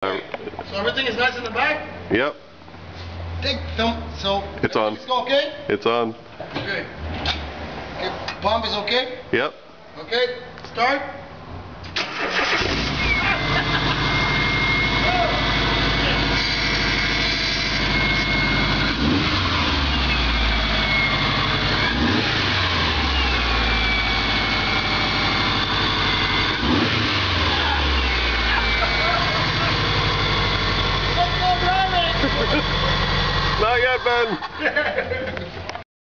So everything is nice in the back? Yep. Take film. So It's on. It's okay? It's on. Okay. Okay. Pump is okay? Yep. Okay. Start. Not yet, Ben.